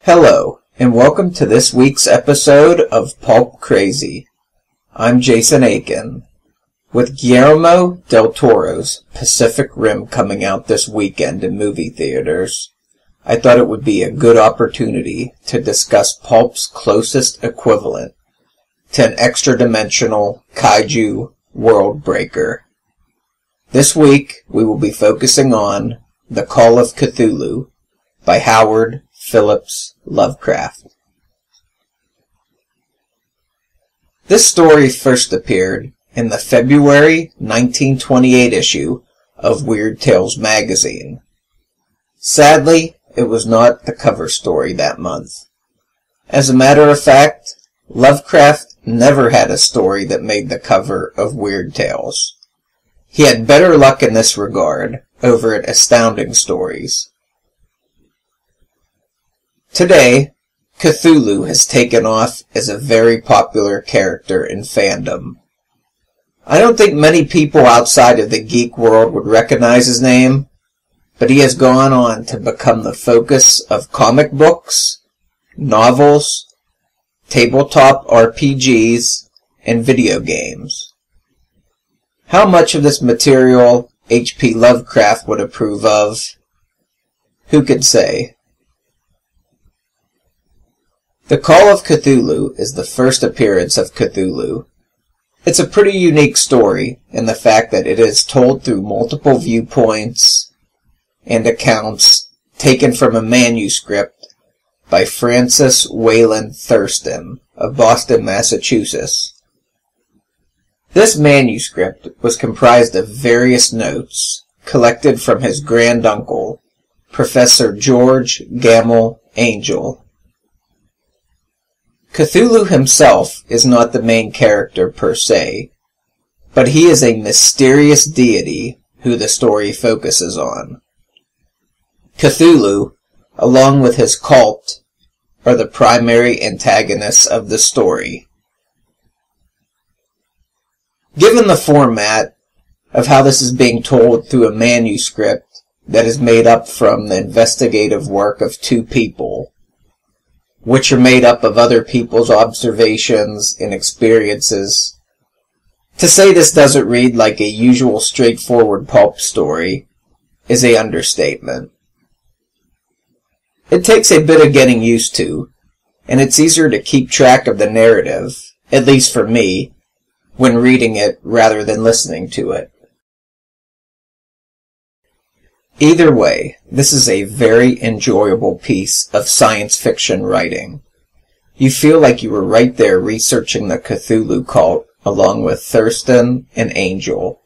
Hello, and welcome to this week's episode of Pulp Crazy. I'm Jason Aiken. With Guillermo del Toro's Pacific Rim coming out this weekend in movie theaters, I thought it would be a good opportunity to discuss Pulp's closest equivalent to an extra-dimensional kaiju world breaker. This week, we will be focusing on The Call of Cthulhu by Howard Phillips Lovecraft. This story first appeared in the February 1928 issue of Weird Tales magazine. Sadly, it was not the cover story that month. As a matter of fact, Lovecraft never had a story that made the cover of Weird Tales. He had better luck in this regard over at Astounding Stories. Today, Cthulhu has taken off as a very popular character in fandom. I don't think many people outside of the geek world would recognize his name, but he has gone on to become the focus of comic books, novels, tabletop RPGs, and video games. How much of this material H.P. Lovecraft would approve of, who could say? The Call of Cthulhu is the first appearance of Cthulhu. It's a pretty unique story in the fact that it is told through multiple viewpoints and accounts taken from a manuscript by Francis Wayland Thurston of Boston, Massachusetts. This manuscript was comprised of various notes collected from his granduncle, Professor George Gamble Angel. Cthulhu himself is not the main character per se, but he is a mysterious deity who the story focuses on. Cthulhu, along with his cult, are the primary antagonists of the story. Given the format of how this is being told through a manuscript that is made up from the investigative work of two people, which are made up of other people's observations and experiences, to say this doesn't read like a usual straightforward pulp story is an understatement. It takes a bit of getting used to, and it's easier to keep track of the narrative, at least for me, when reading it rather than listening to it. Either way, this is a very enjoyable piece of science fiction writing. You feel like you were right there researching the Cthulhu cult along with Thurston and Angel.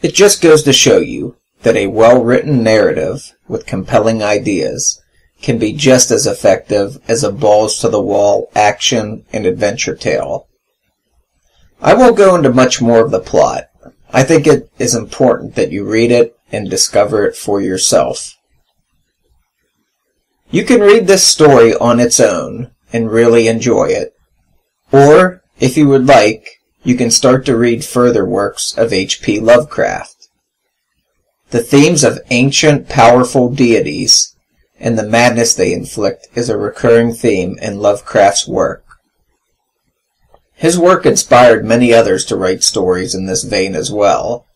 It just goes to show you that a well-written narrative with compelling ideas can be just as effective as a balls-to-the-wall action and adventure tale. I won't go into much more of the plot. I think it is important that you read it and discover it for yourself. You can read this story on its own and really enjoy it. Or, if you would like, you can start to read further works of H.P. Lovecraft. The themes of ancient, powerful deities and the madness they inflict is a recurring theme in Lovecraft's work. His work inspired many others to write stories in this vein as well.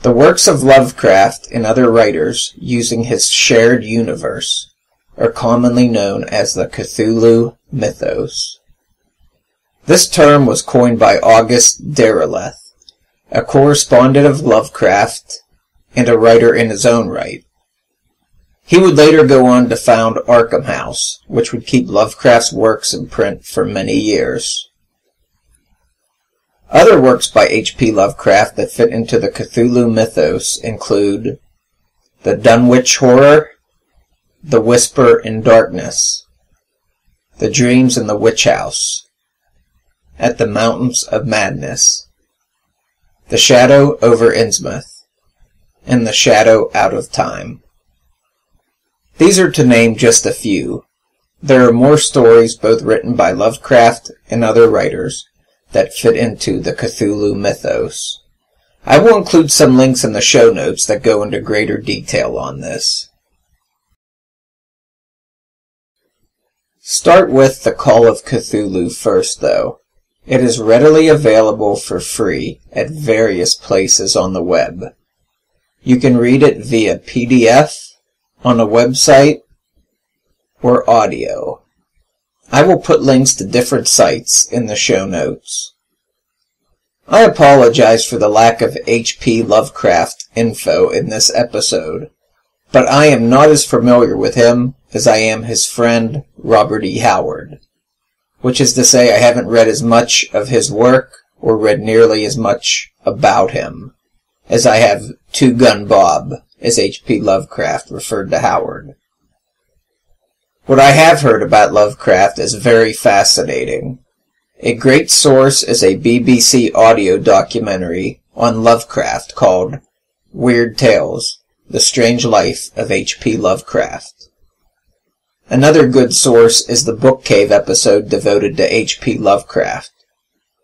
The works of Lovecraft and other writers using his shared universe are commonly known as the Cthulhu Mythos. This term was coined by August Derleth, a correspondent of Lovecraft and a writer in his own right. He would later go on to found Arkham House, which would keep Lovecraft's works in print for many years. Other works by H.P. Lovecraft that fit into the Cthulhu Mythos include The Dunwich Horror, The Whisper in Darkness, The Dreams in the Witch House, At the Mountains of Madness, The Shadow over Innsmouth, and The Shadow Out of Time. These are to name just a few. There are more stories both written by Lovecraft and other writers that fit into the Cthulhu Mythos. I will include some links in the show notes that go into greater detail on this. Start with the Call of Cthulhu first, though. It is readily available for free at various places on the web. You can read it via PDF, on a website, or audio. I will put links to different sites in the show notes. I apologize for the lack of H.P. Lovecraft info in this episode, but I am not as familiar with him as I am his friend Robert E. Howard, which is to say I haven't read as much of his work or read nearly as much about him as I have Two Gun Bob, as H.P. Lovecraft referred to Howard. What I have heard about Lovecraft is very fascinating. A great source is a BBC audio documentary on Lovecraft called Weird Tales: The Strange Life of H.P. Lovecraft. Another good source is the Book Cave episode devoted to H.P. Lovecraft.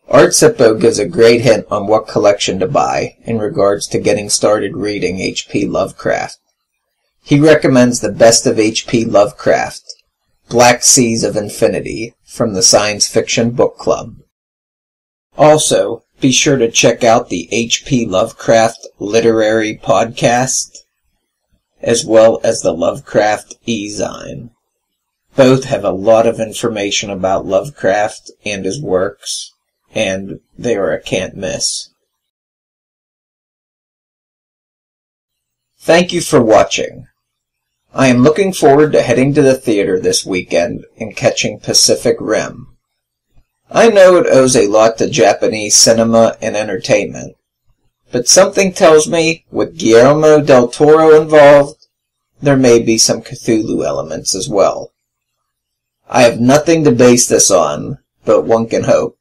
Art Zippo gives a great hint on what collection to buy in regards to getting started reading H.P. Lovecraft. He recommends the Best of H.P. Lovecraft, Black Seas of Infinity, from the Science Fiction Book Club. Also, be sure to check out the H.P. Lovecraft Literary Podcast, as well as the Lovecraft E-Zine. Both have a lot of information about Lovecraft and his works, and they are a can't miss. Thank you for watching. I am looking forward to heading to the theater this weekend and catching Pacific Rim. I know it owes a lot to Japanese cinema and entertainment, but something tells me, with Guillermo del Toro involved, there may be some Cthulhu elements as well. I have nothing to base this on, but one can hope.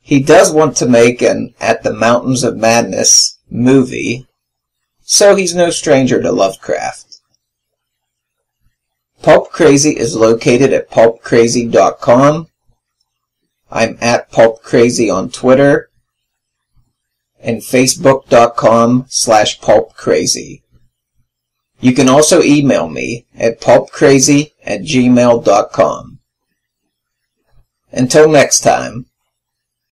He does want to make an At the Mountains of Madness movie, so he's no stranger to Lovecraft. Pulp Crazy is located at pulpcrazy.com. I'm at Pulp Crazy on Twitter and facebook.com/pulpcrazy. You can also email me at pulpcrazy@gmail.com. Until next time.